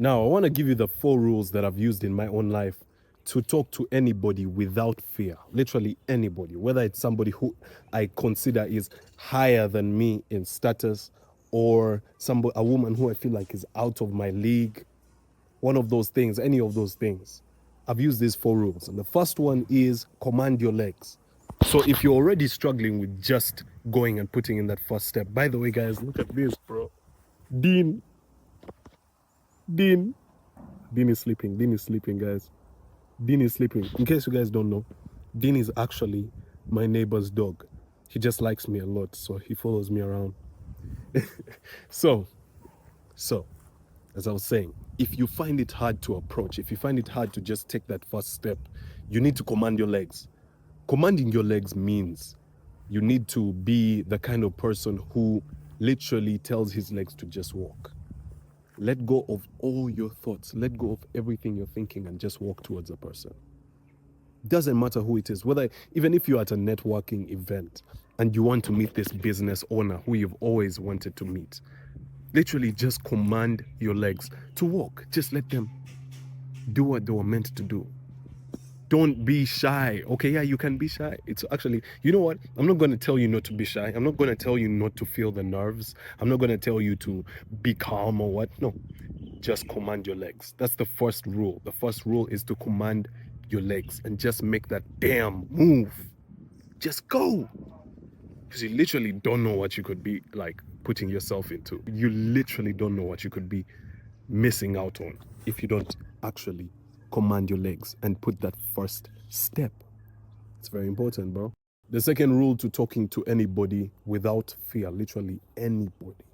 Now, I want to give you the 4 rules that I've used in my own life to talk to anybody without fear. Literally anybody, whether it's somebody who I consider is higher than me in status, or somebody, a woman who I feel like is out of my league. One of those things, any of those things. I've used these 4 rules. And the first one is command your legs. So if you're already struggling with just going and putting in that first step, by the way, guys, look at this, bro. Dean. Dean. Dean is sleeping. Dean is sleeping, guys. Dean is sleeping. In case you guys don't know, Dean is actually my neighbor's dog. He just likes me a lot, so he follows me around. So, as I was saying, if you find it hard to approach, if you find it hard to just take that first step, you need to command your legs. Commanding your legs means you need to be the kind of person who literally tells his legs to just walk. Let go of all your thoughts. Let go of everything you're thinking and just walk towards a person. Doesn't matter who it is, whether even if you're at a networking event and you want to meet this business owner who you've always wanted to meet, literally just command your legs to walk. Just let them do what they were meant to do. Don't be shy. Okay, yeah, you can be shy. It's actually, you know what? I'm not going to tell you not to be shy. I'm not going to tell you not to feel the nerves. I'm not going to tell you to be calm or what. No, just command your legs. That's the first rule. The first rule is to command your legs and just make that damn move. Just go. Because you literally don't know what you could be like putting yourself into. You literally don't know what you could be missing out on if you don't actually command your legs and put that first step. It's very important, bro. The second rule to talking to anybody without fear, literally anybody,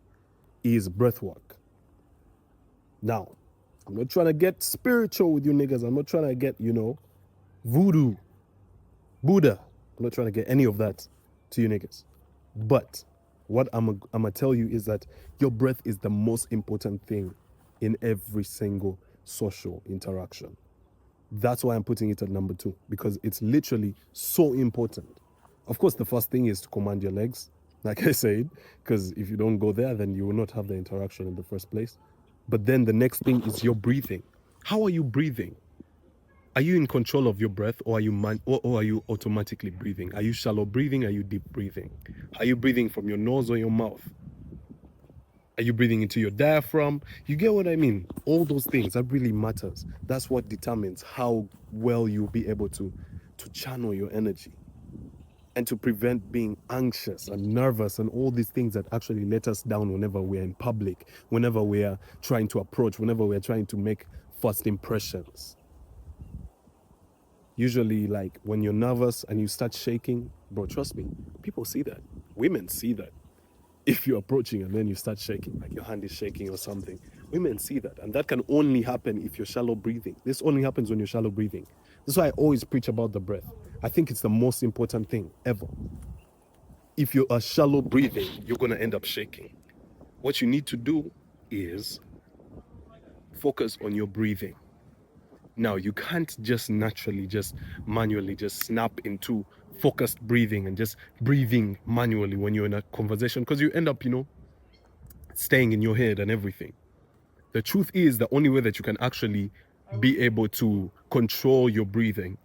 is breath work. Now, I'm not trying to get spiritual with you niggas. I'm not trying to get, voodoo, Buddha. I'm not trying to get any of that to you niggas. But what I'm gonna tell you is that your breath is the most important thing in every single social interaction. That's why I'm putting it at number 2, because it's literally so important. Of course, the first thing is to command your legs, like I said, because if you don't go there, then you will not have the interaction in the first place. But then the next thing is your breathing. How are you breathing? Are you in control of your breath, or are you automatically breathing? Are you shallow breathing? Are you deep breathing? Are you breathing from your nose or your mouth? Are you breathing into your diaphragm? You get what I mean? All those things, that really matters. That's what determines how well you'll be able to channel your energy and to prevent being anxious and nervous and all these things that actually let us down whenever we're in public, whenever we are trying to approach, whenever we're trying to make first impressions. Usually, like when you're nervous and you start shaking, bro, trust me, people see that. Women see that. If you're approaching and then you start shaking, like your hand is shaking or something, women see that. And that can only happen if you're shallow breathing. This only happens when you're shallow breathing. That's why I always preach about the breath. I think it's the most important thing ever. If you are shallow breathing, you're going to end up shaking. What you need to do is focus on your breathing. Now, you can't just naturally, just manually, just snap into focused breathing and just breathing manually when you're in a conversation, because you end up, staying in your head and everything. The truth is, the only way that you can actually be able to control your breathing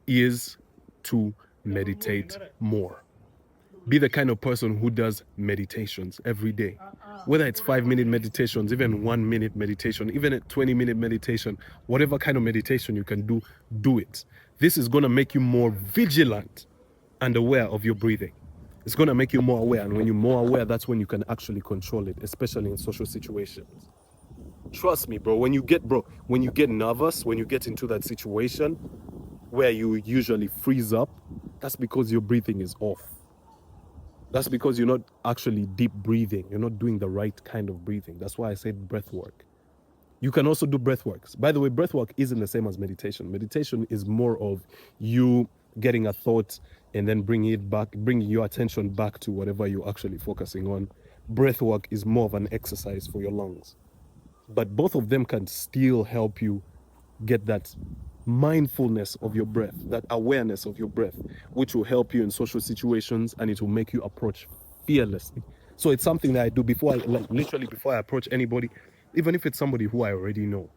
is to meditate more. Be the kind of person who does meditations every day. Whether it's 5-minute meditations, even 1-minute meditation, even a 20-minute meditation, whatever kind of meditation you can do, do it. This is going to make you more vigilant and aware of your breathing. It's going to make you more aware. And when you're more aware, that's when you can actually control it, especially in social situations. Trust me, bro. When you get nervous, when you get into that situation where you usually freeze up, that's because your breathing is off. That's because you're not actually deep breathing. You're not doing the right kind of breathing. That's why I said breath work. You can also do breath work. By the way, breath work isn't the same as meditation. Meditation is more of you getting a thought and then bringing your attention back to whatever you're actually focusing on. Breath work is more of an exercise for your lungs. But both of them can still help you get that mindfulness of your breath, that awareness of your breath, which will help you in social situations, and it will make you approach fearlessly. So it's something that I do before I approach anybody. even if it's somebody who I already know.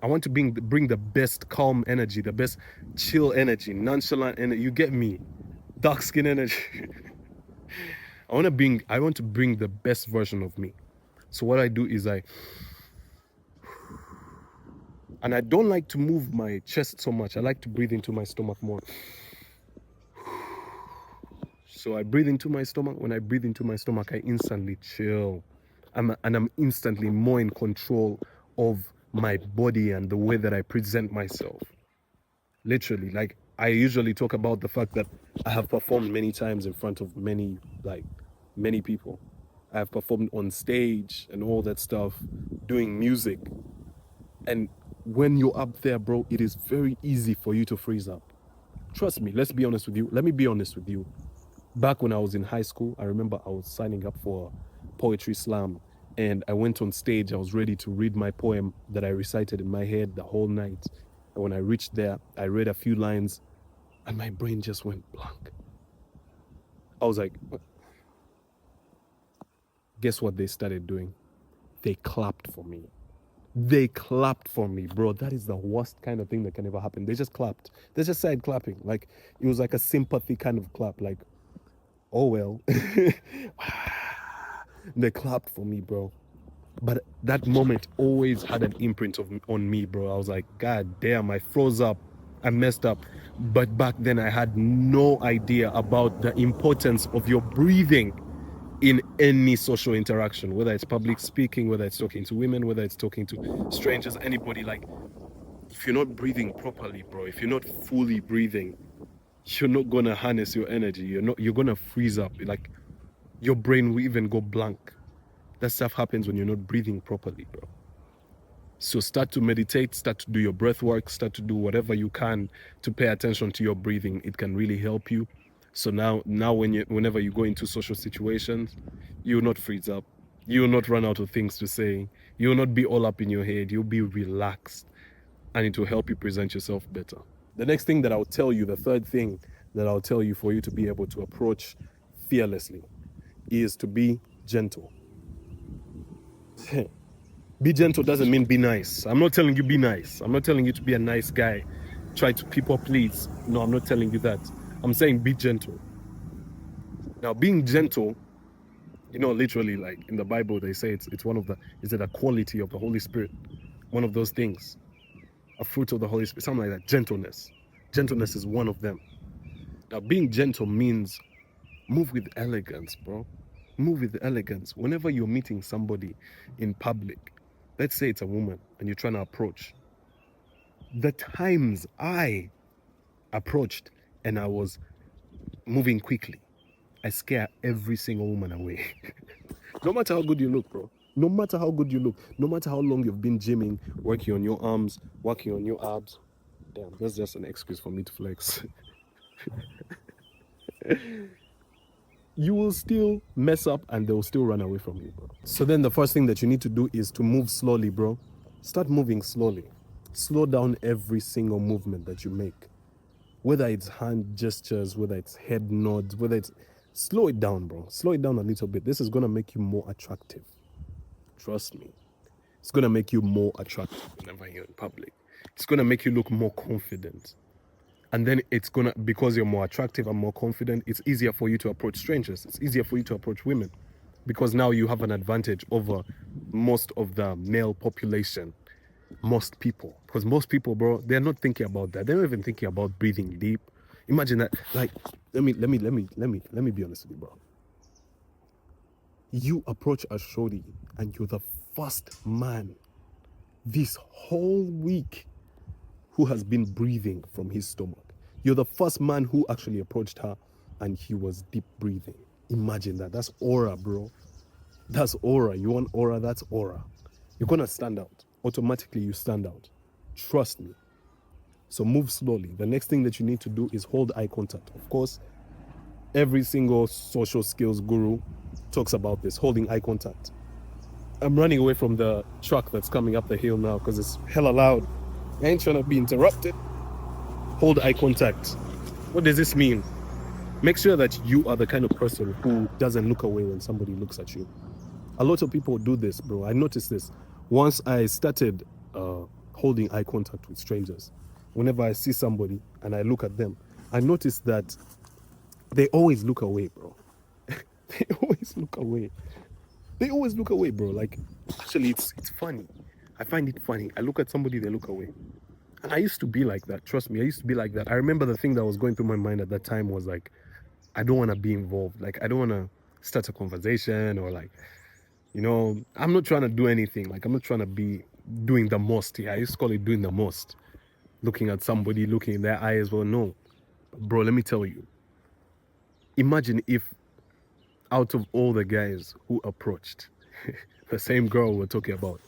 I want to bring the best calm energy, the best chill energy, nonchalant energy. You get me? Dark skin energy. I want to bring the best version of me. So what I do is and I don't like to move my chest so much. I like to breathe into my stomach more. So I breathe into my stomach. When I breathe into my stomach, I instantly chill. And I'm instantly more in control of my body and the way that I present myself. Literally, like, I usually talk about the fact that I have performed many times in front of many people. I have performed on stage and all that stuff, doing music. And when you're up there, bro, it is very easy for you to freeze up. Trust me, let's be honest with you. Let me be honest with you. Back when I was in high school, I remember I was signing up for poetry slam, and I went on stage. I was ready to read my poem that I recited in my head the whole night. And when I reached there, I read a few lines and my brain just went blank. I was like, what? Guess what they started doing? They clapped for me. They clapped for me, bro. That is the worst kind of thing that can ever happen. They just clapped. They just started clapping. Like, it was like a sympathy kind of clap. Like, oh well. They clapped for me, bro. But that moment always had an imprint on me, bro. I was like, God damn, I froze up. I messed up. But back then I had no idea about the importance of your breathing in any social interaction, whether it's public speaking, whether it's talking to women, whether it's talking to strangers, anybody. Like, if you're not breathing properly, bro, if you're not fully breathing, you're not gonna harness your energy. You're gonna freeze up. Like, your brain will even go blank. That stuff happens when you're not breathing properly, bro. So start to meditate, start to do your breath work, start to do whatever you can to pay attention to your breathing. It can really help you. So now whenever you go into social situations, you will not freeze up. You will not run out of things to say. You will not be all up in your head. You'll be relaxed, and it will help you present yourself better. The next thing that I'll tell you, the third thing that I'll tell you for you to be able to approach fearlessly, is to be gentle. Be gentle doesn't mean be nice. I'm not telling you be nice. I'm not telling you to be a nice guy. Try to people please. No, I'm not telling you that. I'm saying be gentle. Now, being gentle, literally, like in the Bible, they say it's one of a quality of the Holy Spirit. One of those things. A fruit of the Holy Spirit. Something like that. Gentleness. Gentleness is one of them. Now, being gentle means move with elegance, bro. Move with elegance. Whenever you're meeting somebody in public, let's say it's a woman and you're trying to approach. The times I approached and I was moving quickly, I scare every single woman away. No matter how good you look, bro. No matter how good you look. No matter how long you've been gymming, working on your arms, working on your abs. Damn, that's just an excuse for me to flex. You will still mess up and they'll still run away from you, bro. So then the first thing that you need to do is to move slowly, bro. Start moving slowly. Slow down every single movement that you make. Whether it's hand gestures, whether it's head nods, slow it down, bro. Slow it down a little bit. This is going to make you more attractive. Trust me. It's going to make you more attractive whenever you're in public. It's going to make you look more confident. And then because you're more attractive and more confident, it's easier for you to approach strangers. It's easier for you to approach women because now you have an advantage over most of the male population. Most people. Because most people, bro, they're not thinking about that. They're not even thinking about breathing deep. Imagine that. Like, let me be honest with you, bro. You approach a shorty and you're the first man this whole week who has been breathing from his stomach. You're the first man who actually approached her and he was deep breathing. Imagine that. That's aura, bro. That's aura. You want aura? That's aura. You're going to stand out. Automatically, you stand out. Trust me. So move slowly. The next thing that you need to do is hold eye contact. Of course, every single social skills guru talks about this, holding eye contact. I'm running away from the truck that's coming up the hill now because it's hella loud. I ain't trying to be interrupted. Hold eye contact. What does this mean? Make sure that you are the kind of person who doesn't look away when somebody looks at you. A lot of people do this, bro. I noticed this. Once I started holding eye contact with strangers, whenever I see somebody and I look at them, I notice that they always look away, bro. They always look away. They always look away, bro. Like, actually, it's funny. I find it funny. I look at somebody, they look away. And I used to be like that. Trust me, I used to be like that. I remember the thing that was going through my mind at that time was like, I don't want to be involved. Like, I don't want to start a conversation or like, you know, I'm not trying to do anything. Like, I'm not trying to be doing the most. Yeah, I used to call it doing the most. Looking at somebody, looking in their eyes. Well, no. Bro, let me tell you. Imagine if out of all the guys who approached the same girl we're talking about,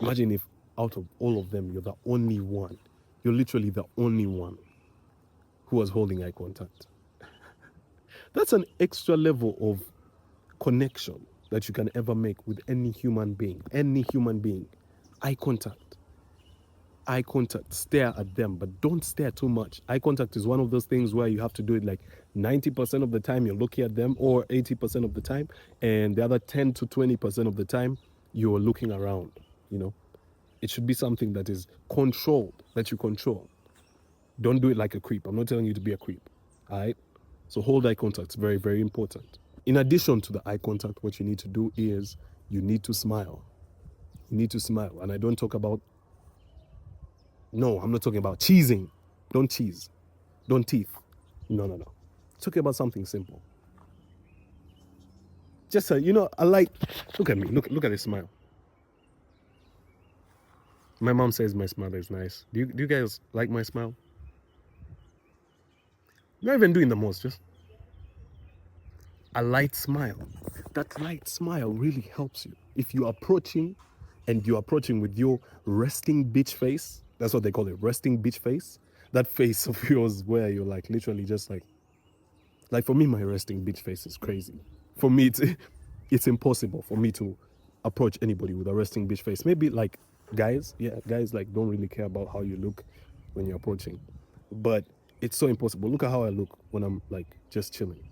imagine if out of all of them, you're the only one. You're literally the only one who was holding eye contact. That's an extra level of connection that you can ever make with any human being. Any human being. Eye contact. Eye contact. Stare at them, but don't stare too much. Eye contact is one of those things where you have to do it like 90% of the time you're looking at them, or 80% of the time, and the other 10 to 20% of the time you're looking around. You know, it should be something that is controlled, that you control. Don't do it like a creep. I'm not telling you to be a creep. All right. So hold eye contact. It's very, very important. In addition to the eye contact, what you need to do is you need to smile. You need to smile. And I don't talk about, no, I'm not talking about cheesing. Don't cheese. Don't teeth. No, no, no. Talking about something simple. Just, you know, I like, look at me. Look at this smile. My mom says my smile is nice. Do you guys like my smile? Not even doing the most, just a light smile. That light smile really helps you. If you're approaching and you're approaching with your resting bitch face, that's what they call it, resting bitch face. That face of yours where you're like literally just like for me, my resting bitch face is crazy. For me, it's impossible for me to approach anybody with a resting bitch face. Maybe like guys, yeah, guys like don't really care about how you look when you're approaching. But it's so impossible. Look at how I look when I'm like just chilling.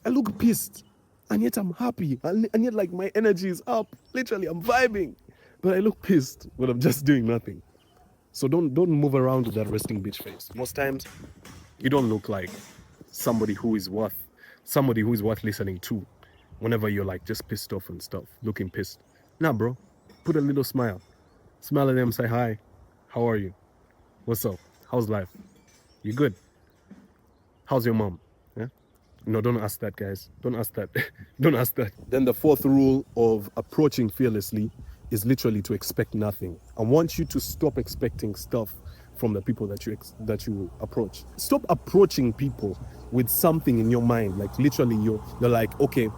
I look pissed, and yet I'm happy, and yet like my energy is up. Literally, I'm vibing, but I look pissed when I'm just doing nothing. So don't move around with that resting bitch face. Most times, you don't look like somebody who is worth listening to. Whenever you're like just pissed off and stuff, looking pissed. Nah, bro, put a little smile. Smile at them, say hi. How are you? What's up? How's life? You good? How's your mom? Yeah. No, don't ask that, guys. Don't ask that. Don't ask that. Then the fourth rule of approaching fearlessly is literally to expect nothing. I want you to stop expecting stuff from the people that you approach. Stop approaching people with something in your mind. Like literally, you're like, okay,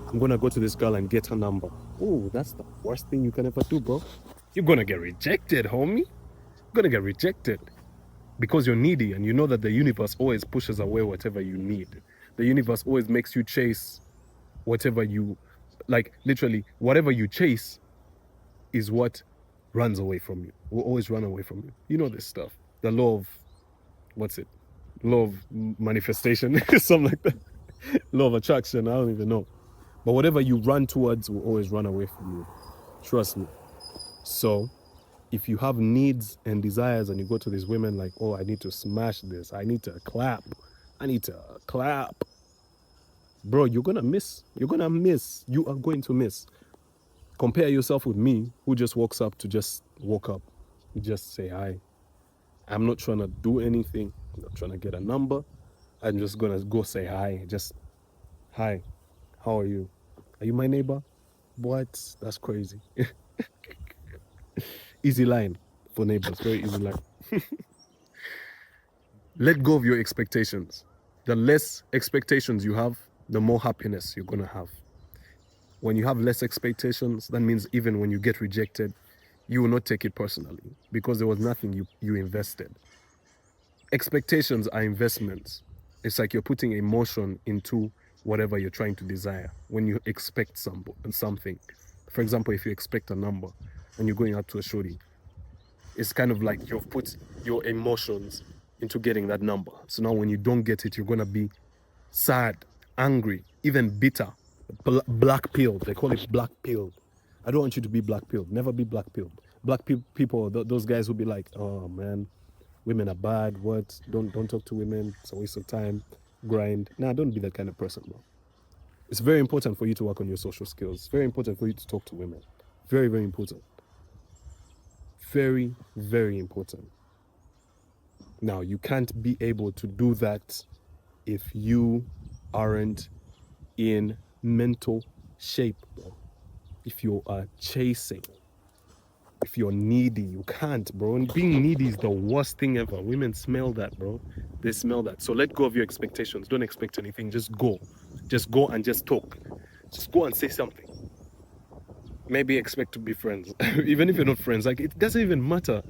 I'm gonna go to this girl and get her number. Oh, that's the worst thing you can ever do, bro. You're gonna get rejected, homie. You're gonna get rejected because you're needy, and you know that the universe always pushes away whatever you need. The universe always makes you chase whatever you like. Literally, whatever you chase is what runs away from you. Will always run away from you. You know this stuff. The law of law of manifestation, something like that. Law of attraction. I don't even know. But whatever you run towards will always run away from you. Trust me. So if you have needs and desires and you go to these women like, oh, I need to smash this, I need to clap, bro, you're gonna miss. You are going to miss. Compare yourself with me, who just walks up to just walk up, just say hi. I'm not trying to do anything. I'm not trying to get a number. I'm just gonna go say hi. Just hi, how are you? Are you my neighbor? What? That's crazy. Easy line for neighbors, very easy line. Let go of your expectations. The less expectations you have, the more happiness you're gonna have. When you have less expectations, that means even when you get rejected, you will not take it personally because there was nothing you invested. Expectations are investments. It's like you're putting emotion into whatever you're trying to desire. When you expect something, for example, if you expect a number and you're going out to a shorty, it's kind of like you've put your emotions into getting that number. So now when you don't get it, you're going to be sad, angry, even bitter, black pilled. They call it black pilled. I don't want you to be black pilled. Never be black pilled. Black people, those guys will be like, oh man, women are bad. What? Don't talk to women. It's a waste of time. Grind. Nah, don't be that kind of person, bro. It's very important for you to work on your social skills. It's very important for you to talk to women. Very, very important. Very, very important. Now, you can't be able to do that if you aren't in mental shape, bro. If you are chasing, if you're needy, you can't, bro. And being needy is the worst thing ever. Women smell that, bro. They smell that. So let go of your expectations. Don't expect anything. Just go. Just go and just talk. Just go and say something. Maybe expect to be friends. Even if you're not friends, like, it doesn't even matter.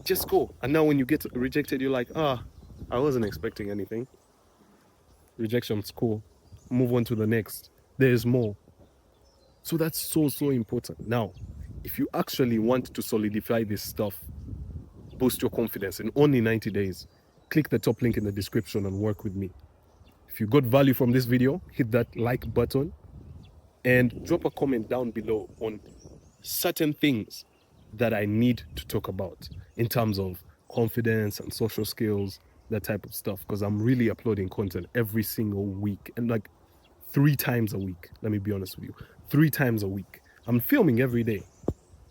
Just go. And now when you get rejected, you're like, I wasn't expecting anything. Rejection's cool. Move on to the next. There's more. So that's so, so important. Now, if you actually want to solidify this stuff, boost your confidence in only 90 days, click the top link in the description and work with me. If you got value from this video, hit that like button and drop a comment down below on certain things that I need to talk about in terms of confidence and social skills, that type of stuff, because I'm really uploading content every single week, and like 3 times a week. Let me be honest with you, 3 times a week. I'm filming every day.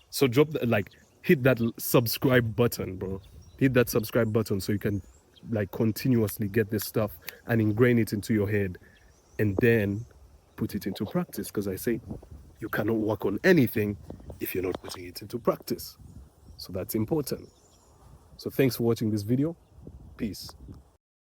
So drop the, like, hit that subscribe button, bro. Hit that subscribe button so you can like continuously get this stuff and ingrain it into your head and then put it into practice, because I say you cannot work on anything if you're not putting it into practice. So that's important. So thanks for watching this video. Peace.